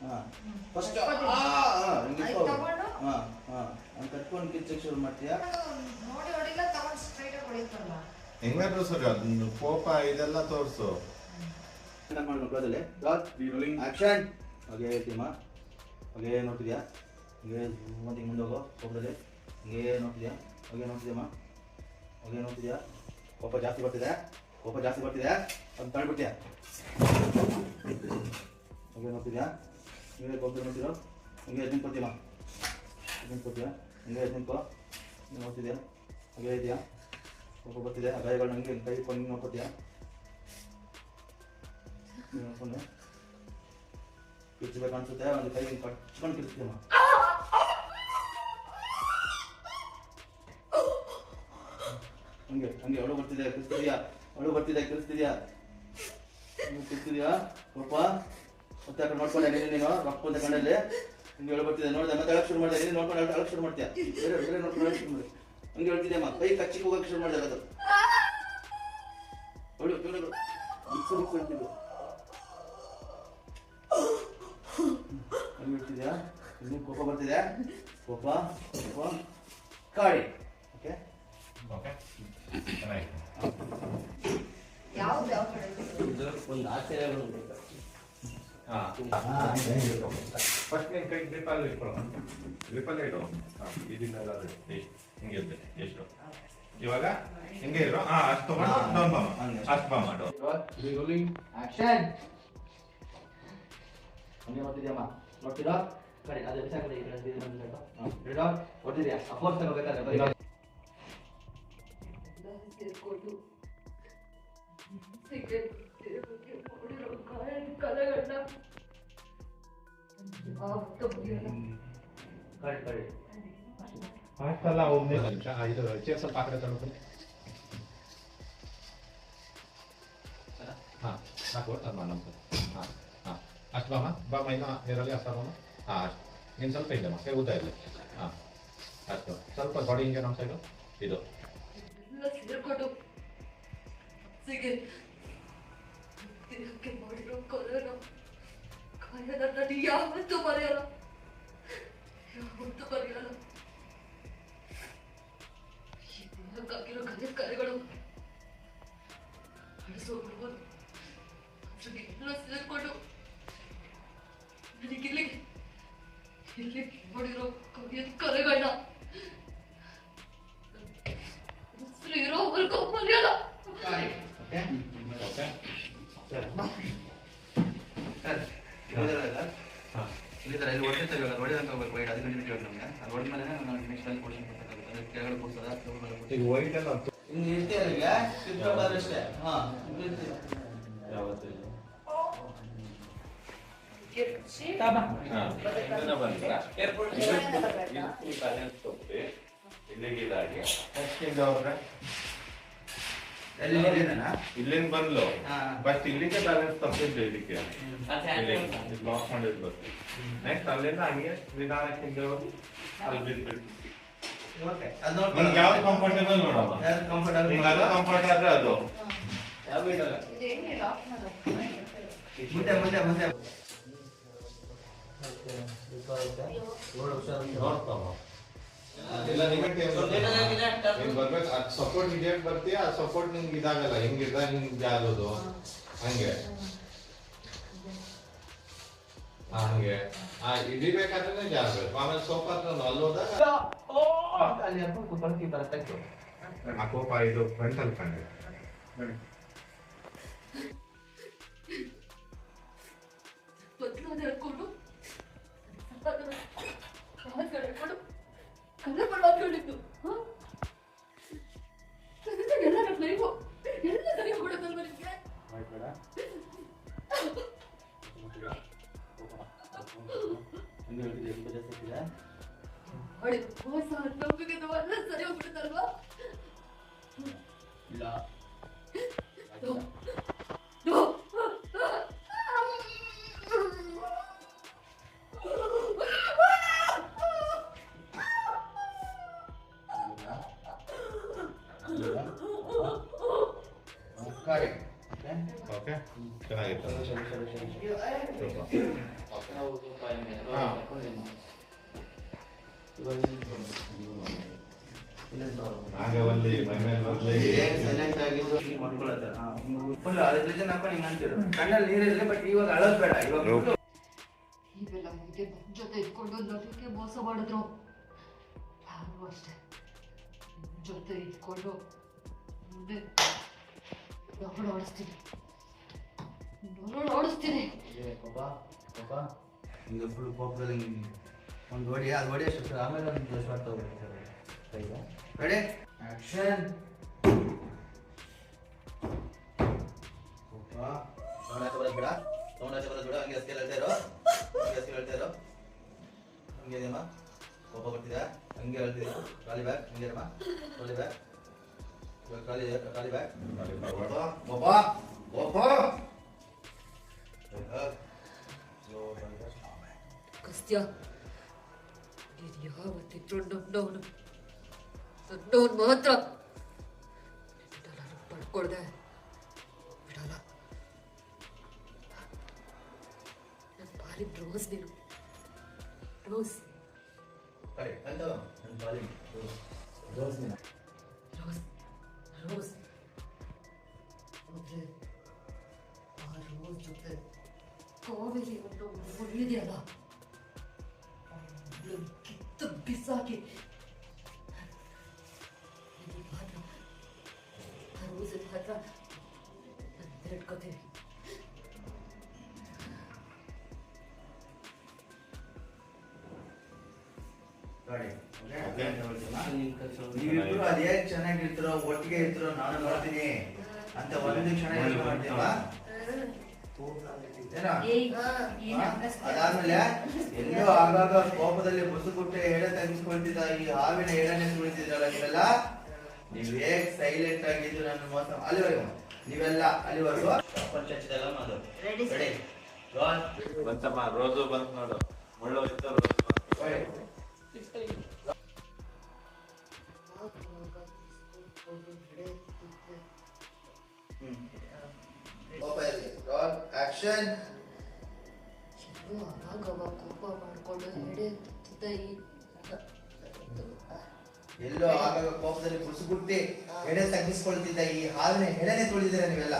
ಹಾಂ ಫಸ್ಟ್ ಹಾಂ ಹಾಂ ಅಂತ ಕಟ್ಕೊಂಡು ಕಿಚ್ಚಕ್ಕೆ ಶುರು ಮಾಡ್ತೀಯಾ ನೋಡಿ ಹೊಡಿಲ್ಲ ತಗೊಂಡು ಸ್ಟ್ರೈಟ್ ಆಗಿ ಹೊಡಿತಾರಲ್ಲ ಹೆಂಗಾದ್ರು ಸರ್ ಅದನ್ನು ಕೋಪ ಇದೆಲ್ಲ ತೋರಿಸು ಆಕ್ಷನ್ ಹಾಗೆ ಹೇಳ್ತೀಮ್ಮ ಹಾಗೆ ನೋಡ್ತಿದ್ಯಾ ಹಾಗೆ ಮತ್ತೆ ಮುಂದೆ ಹೋಗೋ ಕೋಪದಲ್ಲಿ ಹಾಗೆ ನೋಡ್ತಿದ್ಯಾ ಹಾಗೆ ನೋಡ್ತಿದ್ಯಮ್ಮ ಹಾಗೆ ನೋಡ್ತಿದ್ಯಾ ಕೋಪ ಜಾಸ್ತಿ ಬರ್ತಿದೆ ಅದು ತಳ್ಬಿಡ್ತೀಯಾ ಹಾಗೆ ನೋಡ್ತಿದ್ಯಾ ಹಂಗೆ ಕೋಪದಲ್ಲಿ ನೋಡ್ತಿರೋ ಹಂಗೆ ನಿಂತ್ಕೊತೀಯಮ್ಮ ನಿಂತ್ಕೊತೀಯಾ ಹಂಗೆ ನಿಂತ್ಕೋ ನೋಡ್ತಿದ್ಯಾ ಹಾಗೆ ಇದೆಯಾ ಕೋಪ ಬರ್ತಿದೆ ಆ ಗಾಯಗಳು ಹಂಗೆ ಕೈ ಇಟ್ಕೊಂಡು ನೋಡ್ಕೊತೀಯಾ ನೋಡ್ಕೊಂಡು ಕಿಚ್ಚಬೇಕು ಅನ್ಸುತ್ತೆ ಒಂದು ಕೈ ಕಟ್ಕೊಂಡು ಕಿರ್ತೀಯಮ್ಮ ಹಂಗೆ ಹಂಗೆ ಅಳು ಬರ್ತಿದೆ ಕಿರಿಸ್ತಿದ್ಯಾ ಪಾಪ ಮತ್ತೆ ಕಡೆ ನೋಡ್ಕೊಂಡೆ ನೀನು ರೊಕ್ಕ ಅಂತ ಕಣ್ಣಲ್ಲಿ ಹಂಗೆ ಅಳು ಬರ್ತಿದೆ ನೋಡಿದೆ ಮತ್ತೆ ಅಳಕ್ಕೆ ಶುರು ಮಾಡಿದೆ ನೀನು ನೋಡ್ಕೊಂಡು ಅಳಕ್ಕೆ ಶುರು ಮಾಡ್ತೀಯ ಬೇರೆ ನೋಡ್ಕೊಂಡು ಅಳಕ್ಕೆ ಶುರು ಮಾಡಿ ಹಂಗೆ ಹೇಳ್ತಿದ್ಯಮ್ಮ ಕೈ ಕಚ್ಚಿಗೆ ಹೋಗಕ್ಕೆ ಶುರು ಮಾಡಿದೆ ಅದು ಅಳು ಹೇಳ್ತಿದ್ದು ಹಂಗೆ ಹೇಳ್ತಿದ್ಯಾ ಇನ್ನು ಕೋಪ ಬರ್ತಿದೆ ಕೋಪ ಕಾಡಿ ಓಕೆ ಒಂದು ಆಶ್ಚರ್ಯ ಫಸ್ಟ್ ನೀನು ಕೈ ಗ್ರಿಪ್ಪಲ್ಲಿ ಇಟ್ಕೊಳ್ಳೋ ಗ್ರಿಪ್ಪಲ್ಲೇ ಇಡು ಇದನ್ನೆಲ್ಲ ಹಿಂಗೆ ಇರ್ತದೆ ಎಷ್ಟು ಇವಾಗ ಹಿಂಗೆ ಇರೋ ಅಷ್ಟು ತಗೊಂಡು ಡೌನ್ ಬಾಮ ಅಷ್ಟು ಬಾ ಮಾಡು ಆಕ್ಷನ್ ಹಂಗೆ ಮಾಡ್ತಿದ್ಯಮ್ಮ ನೋಡ್ತೀರಾ ಕಡೆ ಅದೇ ಕಡೆ ಹೊಡ್ತಿದ್ಯಾ ಅಫೋರ್ಸ್ ತಗೋಬೇಕಾದ್ರೆ ಸೇರ್ಕೊಂಡು ಸಿಗರೇಟ್ ಕಲೆಗಳನ್ನ ಅಷ್ಟಲ್ಲ ಒಮ್ಮೆ ಇದು ಚೇರ್ ಸ್ವಲ್ಪ ಆ ಕಡೆ ತಗೊಂಡು ಹಾಂ ಸಾಕು ಅದು ನಮ್ಮ ಹಾಂ ಹಾಂ ಅಷ್ಟು ಬಾಮ ಇನ್ನು ನೀರಲ್ಲಿ ಅಷ್ಟು ಬಾಮ ಹಾಂ ಅಷ್ಟು ನೀನು ಸ್ವಲ್ಪ ಇಲ್ಲಮ್ಮ ಕೈ ಊತ ಇರಲಿ ಹಾಂ ಅಷ್ಟು ಸ್ವಲ್ಪ ಬಾಡಿ ಹಿಂಗೆ ನಮ್ಮ ಸೈಡು ಇದು ಸೇರ್ಕೊಂಡು ಸಿಗರೇಟ್ ದೇಹಕ್ಕೆ ಮಾಡಿರೋ ಕೊಲೆನ ಕಾಯನ ನಾನು ಯಾವತ್ತೂ ಮರೆಯಲ್ಲ ಈ ದೇಹಕ್ಕಾಗಿರೋ ಕಲೆಗಳು ಅಳಿಸೋಗ್ಬಿಡ್ಬೋದು ಅದ್ರಿಗೆಲ್ಲ ಸೇರ್ಕೊಂಡು ನನಗಿಲ್ಲಿ ಇಲ್ಲಿ ಮಾಡಿರೋ ಕಲೆಗಳನ್ನ ಇರೋವರೆಗೂ ಮರೆಯಲ್ಲ ಇಲ್ಲಿಂದ ಬಂದ್ಲು ಫಸ್ಟ್ ಇಲ್ಲಿಂದ ಬ್ಯಾಲೆನ್ಸ್ ತಪ್ಪಿದ್ದು ಇದಕ್ಕೆ ಲಾಕ್ ಮಾಡಿದ್ದು ನೆಕ್ಸ್ಟ್ ಅಲ್ಲಿಂದ ಹಂಗೆ ನಿಧಾನಕ್ಕೆ ಹಿಂದೆ ಹೋಗಿ ಅಲ್ಲಿ ಬಿದ್ಬಿಟ್ಟು ನಿಮ್ಗೆ ಯಾವ್ದು ಕಂಫರ್ಟೇಬಲ್ ನೋಡಮ್ಮ ನಿಮ್ಗೆ ಅದು ಕಂಫರ್ಟ್ ಆದ್ರೆ ಅದು ಮುಂದೆ ಇಲ್ಲ ನಿಮಗೆ ಬರ್ಬೇಕು ಅದು ಸಪೋರ್ಟ್ ಇಡಿಯಕ್ ಬರ್ತೀಯ ಆ ಸಪೋರ್ಟ್ ನಿಮ್ಗೆ ಇದಾಗಲ್ಲ ಹೆಂಗಿರ್ದ ನಿಮ್ಗೆ ಆಗೋದು ಹಂಗೆ ಹಂಗೆ ಹಿಡಿಬೇಕಾದ್ರೆ ಜಾರಬೇಕು ಆಮೇಲೆ ಸೋಫ ಅಲ್ಲಿ ಹೋದಾಗ ಅಲ್ಲಿ ಕುತ್ಕೊಂಡು ಬರತ್ತೆ ಆ ಕೋಪ ಇದು ಫ್ರಂಟ್ ಅಲ್ಲಿ ಕಂಡು ಕಲೆ ಮಾಡ್ಕೊಂಡಿದ್ದು ಎಲ್ಲ ಲೈಫು ಎಲ್ಲ ಸರಿ ಹೋಗ್ಬಿಡುತ್ತಲ್ವ ನಿಮಗೆ ಮೋಸ ನಂಬಿಕೆ ಎಲ್ಲ ಸರಿ ಹೋಗ್ಬಿಡುತ್ತಲ್ವಾ ಇಲ್ಲ ಓಕೆ ಚೆನ್ನಾಗಿತ್ತು. ಹಾಗೆ ಒಲ್ಲಿ ಮೈ ಮೇಲೆ ಒಲ್ಲಿ ಸೈಲೆಂಟ್ ಆಗಿದ್ದು ಮಾಡ್ಕೊಳತ್ತಾರ. ಅದ್ರ ಜೊತೆ ಹಾಕೊಂಡು ಹಿಂಗೆ ಅಂತಿರು ಕಣ್ಣಲ್ಲಿ ನೀರಿದ್ರೆ. ಬಟ್ ಇವಾಗ ಅಳೋದು ಬೇಡ. ಇವಾಗ ಇವೆಲ್ಲ ಮುಗಿಗೆ ನನ್ನ ಜೊತೆ ಇಟ್ಕೊಂಡು ನನಗೆ ಮೋಸ ಮಾಡಿದ್ರು. ನಾನು ಅಷ್ಟೇ ನನ್ನ ಜೊತೆ ಇಟ್ಕೊಂಡು ಮುಂದೆ ನಾನು ಓಡಿಸ್ತೀನಿ. ಈಗ ಫುಲ್ ಕೋಪದಲ್ಲಿ ಒಂದು ಹೊಡಿ, ಅದು ಹೊಡಿ ಅಷ್ಟು ಆಮೇಲೆ ಒಂದು ಶಾರ್ಟ್ ತಗೋಬೇಕು. Ready action. ಸೌಂಡ್ ಆಚೆ ಬರೋದು ಬೇಡ, ಸೌಂಡ್ ಆಚೆ ಬರೋದು ಬೇಡ. ಹಂಗೆ ಹಸ್ಕೆ ಹೇಳ್ತಾ ಇರೋ, ಹಂಗೆ ಹಸ್ಕೆ ಹೇಳ್ತಾ ಇರೋ. ಹಂಗೆ ಇದೆಯಮ್ಮ, ಕೋಪ ಬರ್ತಿದೆ. ಹಂಗೆ ಹೇಳ್ತಿದ್ದೆ. ಖಾಲಿ ಬ್ಯಾಗ್ ಹಂಗೆ ಇರಮ್ಮ, ಖಾಲಿ ಬ್ಯಾಗ್, ಖಾಲಿ ಖಾಲಿ ಬ್ಯಾಗ್. ಕೋಪ ಕೋಪ ಅಗಸ್ತ್ಯ, ನೀನು ಯಾವತ್ತಿದ್ರು ನನ್ನವನು ಮಾತ್ರ. ನಾನು ಪಡ್ಕೊಳ್ದೆ ಬಿಡಲ್ಲ. ನನ್ನ ಪಾಲಿನ ರೋಸ್ ನೀನು. ರೋಸ್ ರೋಸ್ ರೋಸ್ ಮೊದಲೇ ಆ ರೋಸ್ ಜೊತೆ ಕಾವೇರಿ ಅನ್ನೋ ಮುರಿಯದೆಯಲ್ಲ, ಕಿತ್ತು ಬಿಸಾಕಿ ಮಾತ್ರ ಆ ರೋಸಲ್ಲಿ ಮಾತ್ರ ನಾನು ಇಟ್ಕೋತೀನಿ. ನೀವಿಬ್ರು ಅದೇ ಚೆನ್ನಾಗಿರ್ತಿರೋ, ಒಟ್ಟಿಗೆ ಇರ್ತಿರೋ ನಾನು ನೋಡ್ತೀನಿ ಅಂತ ಒಂದು ಕ್ಷಣ ಯೋಚನೆ ಮಾಡ್ತೀವಾ? ಅದಾದ್ಮೇಲೆ ಎಲ್ಲೋ ಆಗಾಗ ಕೋಪದಲ್ಲಿ ಮುಸುಗುಟ್ಟೆ ಎಡೆ ತೆಗೆಸ್ಕೊಳ್ತಿದ್ದ ಈ ಹಾವಿನ ಎಡನೆ ತುಳಿತಿದ್ರಲ್ಲ ನೀವೆಲ್ಲ, ನೀವ್ ಹೇಗ್ ಸೈಲೆಂಟ್ ಆಗಿದ್ದು ನನ್ನ ಮೋಸ ಅಲ್ಲಿವರೆಗೂ ನೀವೆಲ್ಲ ಅಲ್ಲಿವರೆಗೂ ಚಚ್ಚಿದೆಲ್ಲ ಮಾತು ರೆಡಿ. ಬಂತಮ್ಮ, ರೋಸು ಬಂತು ನೋಡು. ಒಳ್ಳೆ ಇತ್ತು ರೋಸು. ಆಕ್ಷನ್. ಕೋಪ ಮಾಡ್ಕೊಂಡು ಎಡೆ ಎಲ್ಲೋ ಆಗಾಗ ಕೋಪದಲ್ಲಿ ಮುಸುಗುಟ್ಟಿ ಎಡೆ ತಗ್ಗಿಸ್ಕೊಳ್ತಿದ್ದ ಈ ಹಾವಿನ ಎಡೆನೆ ತುಳಿದಿರ ನೀವೆಲ್ಲ.